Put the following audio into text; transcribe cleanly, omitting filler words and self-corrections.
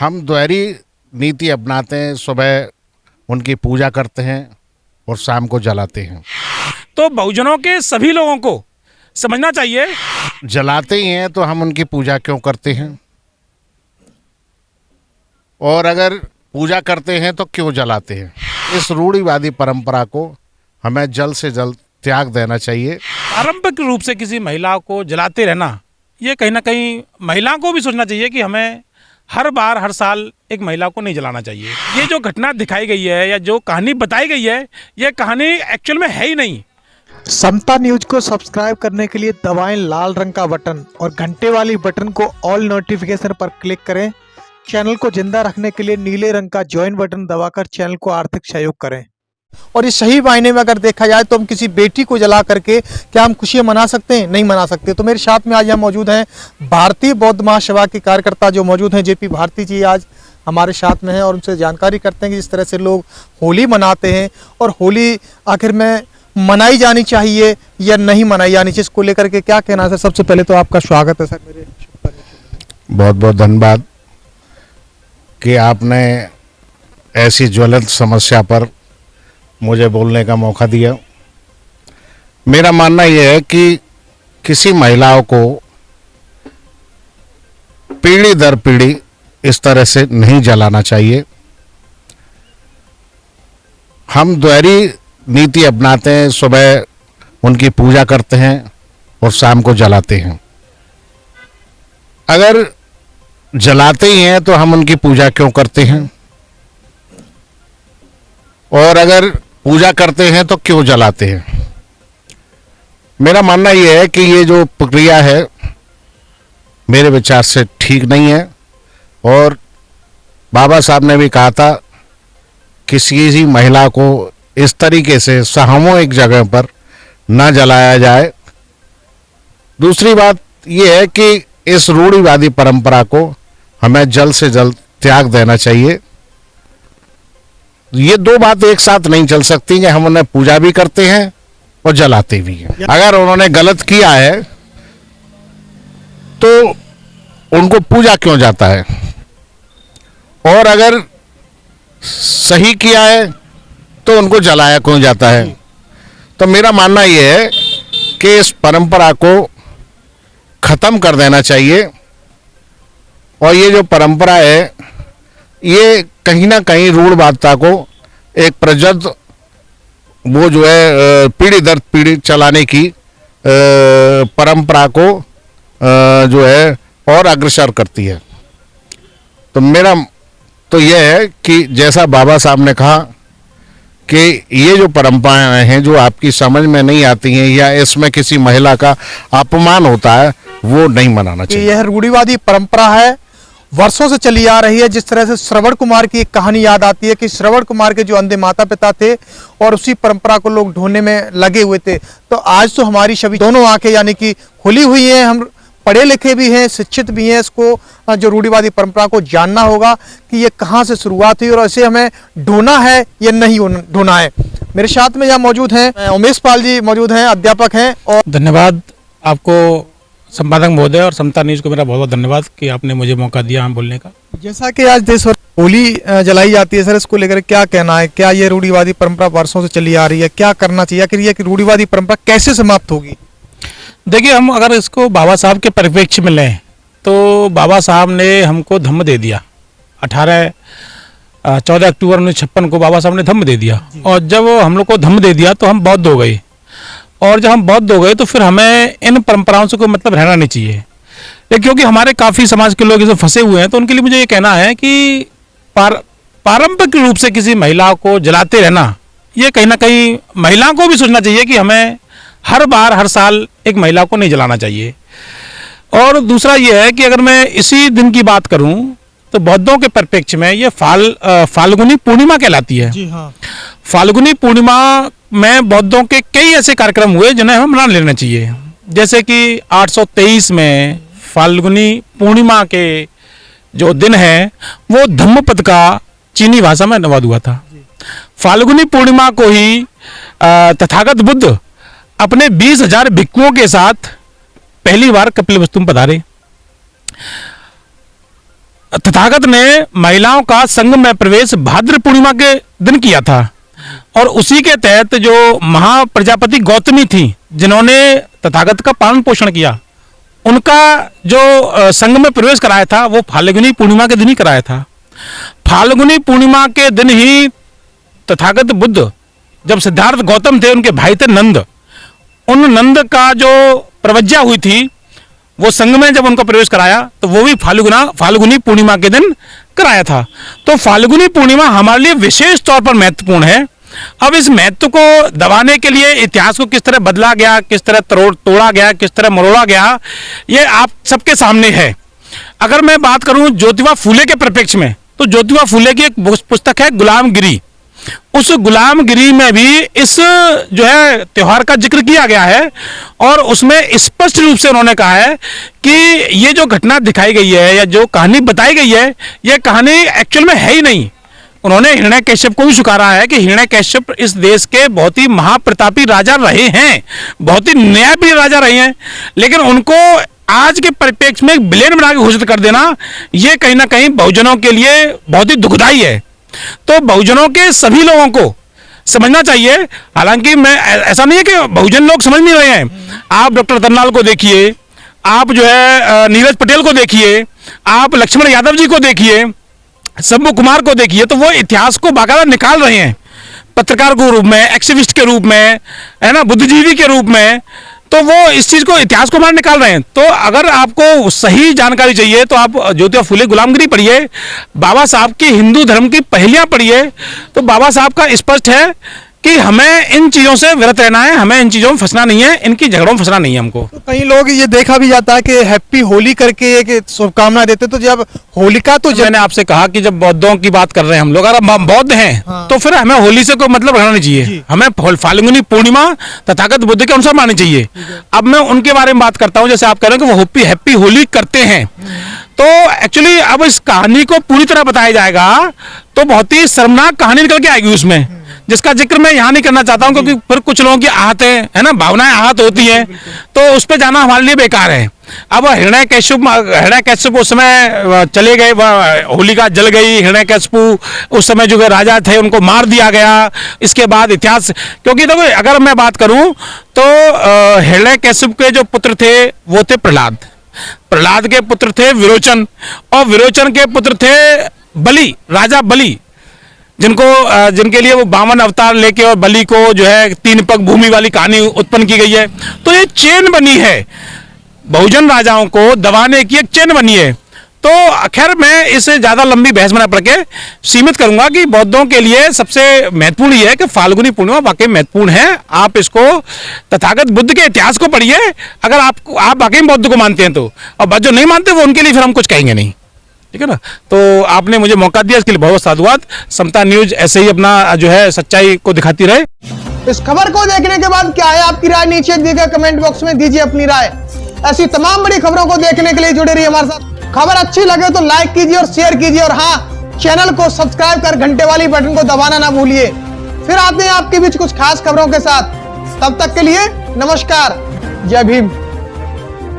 हम द्वैरी नीति अपनाते हैं। सुबह उनकी पूजा करते हैं और शाम को जलाते हैं। तो बहुजनों के सभी लोगों को समझना चाहिए, जलाते ही हैं तो हम उनकी पूजा क्यों करते हैं, और अगर पूजा करते हैं तो क्यों जलाते हैं। इस रूढ़िवादी परंपरा को हमें जल्द से जल्द त्याग देना चाहिए। पारंपरिक रूप से किसी महिला को जलाते रहना, ये कहीं ना कहीं महिलाओं को भी सोचना चाहिए कि हमें हर बार हर साल एक महिला को नहीं जलाना चाहिए। ये जो घटना दिखाई गई है या जो कहानी बताई गई है, ये कहानी एक्चुअल में है ही नहीं। समता न्यूज को सब्सक्राइब करने के लिए दबाएं लाल रंग का बटन और घंटे वाली बटन को ऑल नोटिफिकेशन पर क्लिक करें। चैनल को जिंदा रखने के लिए नीले रंग का ज्वाइन बटन दबाकर चैनल को आर्थिक सहयोग करें। और इस सही मायने में अगर देखा जाए तो हम किसी बेटी को जला करके क्या हम खुशियां मना सकते हैं? नहीं मना सकते। तो मेरे साथ में आज यहाँ मौजूद हैं भारतीय बौद्ध महासभा के कार्यकर्ता जो मौजूद हैं, जेपी भारती जी आज हमारे साथ में हैं और उनसे जानकारी करते हैं कि जिस तरह से लोग होली मनाते हैं और होली आखिर में मनाई जानी चाहिए या नहीं मनाई जानी चाहिए, इसको लेकर के क्या कहना है सर? सबसे पहले तो आपका स्वागत है सर मेरे। बहुत बहुत धन्यवाद कि आपने ऐसी ज्वलंत समस्या पर मुझे बोलने का मौका दिया। मेरा मानना यह है कि किसी महिलाओं को पीढ़ी दर पीढ़ी इस तरह से नहीं जलाना चाहिए। हम द्वैरी नीति अपनाते हैं। सुबह उनकी पूजा करते हैं और शाम को जलाते हैं। अगर जलाते ही हैं तो हम उनकी पूजा क्यों करते हैं, और अगर पूजा करते हैं तो क्यों जलाते हैं। मेरा मानना यह है कि ये जो प्रक्रिया है मेरे विचार से ठीक नहीं है, और बाबा साहब ने भी कहा था किसी महिला को इस तरीके से सामूहिक जगह पर न जलाया जाए। दूसरी बात यह है कि इस रूढ़िवादी परंपरा को हमें जल्द से जल्द त्याग देना चाहिए। ये दो बातें एक साथ नहीं चल सकती कि हम उन्हें पूजा भी करते हैं और जलाते भी हैं। अगर उन्होंने गलत किया है तो उनको पूजा क्यों जाता है, और अगर सही किया है तो उनको जलाया क्यों जाता है। तो मेरा मानना यह है कि इस परंपरा को खत्म कर देना चाहिए, और ये जो परंपरा है ये कहीं ना कहीं रूढ़वादिता को एक प्रजद वो जो है पीढ़ी दर पीढ़ी चलाने की परंपरा को जो है और अग्रसर करती है। तो मेरा तो यह है कि जैसा बाबा साहब ने कहा कि ये जो परंपराएं हैं जो आपकी समझ में नहीं आती हैं या इसमें किसी महिला का अपमान होता है, वो नहीं मनाना चाहिए। यह रूढ़िवादी परंपरा है, वर्षों से चली आ रही है। जिस तरह से श्रवण कुमार की एक कहानी याद आती है कि श्रवण कुमार के जो अंधे माता पिता थे और उसी परंपरा को लोग ढूंढने में लगे हुए थे। तो आज तो हमारी सभी दोनों आंखें यानी कि खुली हुई हैं, हम पढ़े लिखे भी हैं, शिक्षित भी हैं। इसको जो रूढ़िवादी परंपरा को जानना होगा कि ये कहाँ से शुरुआत हुई और इसे हमें ढूंढना है या नहीं ढूंढना है। मेरे साथ में यहाँ मौजूद हैं उमेश पाल जी, मौजूद हैं, अध्यापक हैं। और धन्यवाद आपको संपादक महोदय और समता न्यूज को मेरा बहुत बहुत धन्यवाद कि आपने मुझे मौका दिया हम बोलने का। जैसा कि आज देश भर होली जलाई जाती है सर, इसको लेकर क्या कहना है? क्या ये रूढ़िवादी परंपरा वर्षों से चली आ रही है? क्या करना चाहिए कि ये रूढ़िवादी परंपरा कैसे समाप्त होगी? देखिए, हम अगर इसको बाबा साहब के परिप्रेक्ष्य में लें तो बाबा साहब ने हमको धम्म दे दिया। 14 अक्टूबर 1956 को बाबा साहब ने धम्म दे दिया, और जब हम लोग को धम्म दे दिया तो हम बौद्ध हो गए, और जब हम बौद्ध हो गए तो फिर हमें इन परंपराओं से कोई मतलब रहना नहीं चाहिए। क्योंकि हमारे काफ़ी समाज के लोग इसे फंसे हुए हैं, तो उनके लिए मुझे ये कहना है कि पारंपरिक रूप से किसी महिला को जलाते रहना, ये कहीं ना कहीं महिलाओं को भी सोचना चाहिए कि हमें हर बार हर साल एक महिला को नहीं जलाना चाहिए। और दूसरा ये है कि अगर मैं इसी दिन की बात करूं तो बौद्धों के परिप्रेक्ष्य में ये फाल्गुनी पूर्णिमा कहलाती है। जी हाँ। फाल्गुनी पूर्णिमा में बौद्धों के कई ऐसे कार्यक्रम हुए जिन्हें हम मना लेना चाहिए। जैसे कि 823 में फाल्गुनी पूर्णिमा के जो दिन है वो धम्मपद का चीनी भाषा में अनुवाद हुआ था। फाल्गुनी पूर्णिमा को ही तथागत बुद्ध अपने 20,000 भिक्षुओं के साथ पहली बार कपिलवस्तु में पधारे। तथागत ने महिलाओं का संघ में प्रवेश भाद्र पूर्णिमा के दिन किया था और उसी के तहत जो महाप्रजापति गौतमी थी जिन्होंने तथागत का पालन पोषण किया, उनका जो संघ में प्रवेश कराया था वो फाल्गुनी पूर्णिमा के दिन ही कराया था। फाल्गुनी पूर्णिमा के दिन ही तथागत बुद्ध जब सिद्धार्थ गौतम थे, उनके भाई थे नंद, उन नंद का जो प्रवज्ञा हुई थी वो संघ में जब उनका प्रवेश कराया तो वो भी फाल्गुनी पूर्णिमा के दिन कराया था। तो फाल्गुनी पूर्णिमा हमारे लिए विशेष तौर पर महत्वपूर्ण है। अब इस महत्व को दबाने के लिए इतिहास को किस तरह बदला गया, किस तरह तोड़ा गया, किस तरह मरोड़ा गया, ये आप सबके सामने है। अगर मैं बात करूं ज्योतिबा फूले के परिप्रेक्ष्य में, तो ज्योतिबा फूले की एक पुस्तक है गुलामगिरी। उस गुलामगिरी में भी इस जो है त्योहार का जिक्र किया गया है और उसमें स्पष्ट रूप से उन्होंने कहा है कि ये जो घटना दिखाई गई है या जो कहानी बताई गई है, ये कहानी एक्चुअल में है ही नहीं। उन्होंने हिरण्यकश्यप को भी स्वीकारा है कि हिरण्यकश्यप इस देश के बहुत ही महाप्रतापी राजा रहे हैं, बहुत ही न्यायप्रिय राजा रहे हैं, लेकिन उनको आज के परिप्रेक्ष्य में एक विलेन बना के घोषित कर देना, ये कहीं ना कहीं बहुजनों के लिए बहुत ही दुखदायी है। तो बहुजनों के सभी लोगों को समझना चाहिए। हालांकि मैं ऐसा नहीं है कि बहुजन लोग समझ नहीं रहे हैं। आप डॉक्टर रतनलाल को देखिए, आप जो है नीरज पटेल को देखिए, आप लक्ष्मण यादव जी को देखिए, शंभू कुमार को देखिए, तो वो इतिहास को बाकायदा निकाल रहे हैं पत्रकार के रूप में, एक्टिविस्ट के रूप में, है ना, बुद्धिजीवी के रूप में। तो वो इस चीज को, इतिहास को बाहर निकाल रहे हैं। तो अगर आपको सही जानकारी चाहिए तो आप ज्योतिबा फूले गुलामगिरी पढ़िए, बाबा साहब की हिंदू धर्म की पहेलियां पढ़िए। तो बाबा साहब का स्पष्ट है कि हमें इन चीजों से विरत रहना है, हमें इन चीजों में फंसना नहीं है, इनकी झगड़ों में फंसना नहीं है हमको। तो कई लोग ये देखा भी जाता है कि हैप्पी होली करके एक शुभकामना देते, तो जब होलिका तो मैंने आपसे कहा कि जब बौद्धों की बात कर रहे हैं हम लोग, अगर हम बौद्ध हैं हाँ। तो फिर हमें होली से कोई मतलब रहना नहीं चाहिए, हमें फाल्गुनी पूर्णिमा तथागत बुद्ध के अनुसार माननी चाहिए। अब मैं उनके बारे में बात करता हूँ, जैसे आप कह रहे हैं कि वो हैप्पी होली करते हैं, तो एक्चुअली अब इस कहानी को पूरी तरह बताया जाएगा तो बहुत ही शर्मनाक कहानी निकल के आएगी उसमें, जिसका जिक्र मैं यहाँ नहीं करना चाहता हूँ क्योंकि फिर कुछ लोगों की आहत है ना, भावनाएं आहत होती हैं, तो उस पर जाना हमारे लिए बेकार है। अब हिरण्यकश्यप उस समय चले गए, होलिका जल गई, हिरण्यकश्यप उस समय जो राजा थे उनको मार दिया गया। इसके बाद इतिहास, क्योंकि देखो अगर मैं बात करूं तो हिरण्यकश्यप के जो पुत्र थे वो थे प्रहलाद, प्रहलाद के पुत्र थे विरोचन, और विरोचन के पुत्र थे बलि, राजा बलि, जिनके लिए वो 52 अवतार लेके और बलि को जो है 3 पग भूमि वाली कहानी उत्पन्न की गई है। तो ये चेन बनी है, बहुजन राजाओं को दबाने की एक चेन बनी है। तो खैर मैं इसे ज्यादा लंबी बहस में न पड़ के सीमित करूंगा कि बौद्धों के लिए सबसे महत्वपूर्ण ये है कि फाल्गुनी पूर्णिमा वाकई महत्वपूर्ण है। आप इसको तथागत बुद्ध के इतिहास को पढ़िए अगर आप वाकई बौद्ध को मानते हैं तो, और जो नहीं मानते वो उनके लिए फिर हम कुछ कहेंगे नहीं, ठीक है ना। तो आपने मुझे मौका दिया, इसके लिए बहुत बहुत साधुवाद। समता न्यूज ऐसे ही अपना जो है सच्चाई को दिखाती रहे। इस खबर को देखने के बाद क्या है आपकी राय, नीचे दिए गए कमेंट बॉक्स में दीजिए अपनी राय। ऐसी तमाम बड़ी खबरों को देखने के लिए जुड़े रहिए हमारे साथ। खबर अच्छी लगे तो लाइक कीजिए और शेयर कीजिए, और हाँ, चैनल को सब्सक्राइब कर घंटे वाली बटन को दबाना ना भूलिए। फिर आते हैं आपके बीच कुछ खास खबरों के साथ, तब तक के लिए नमस्कार, जय भीम।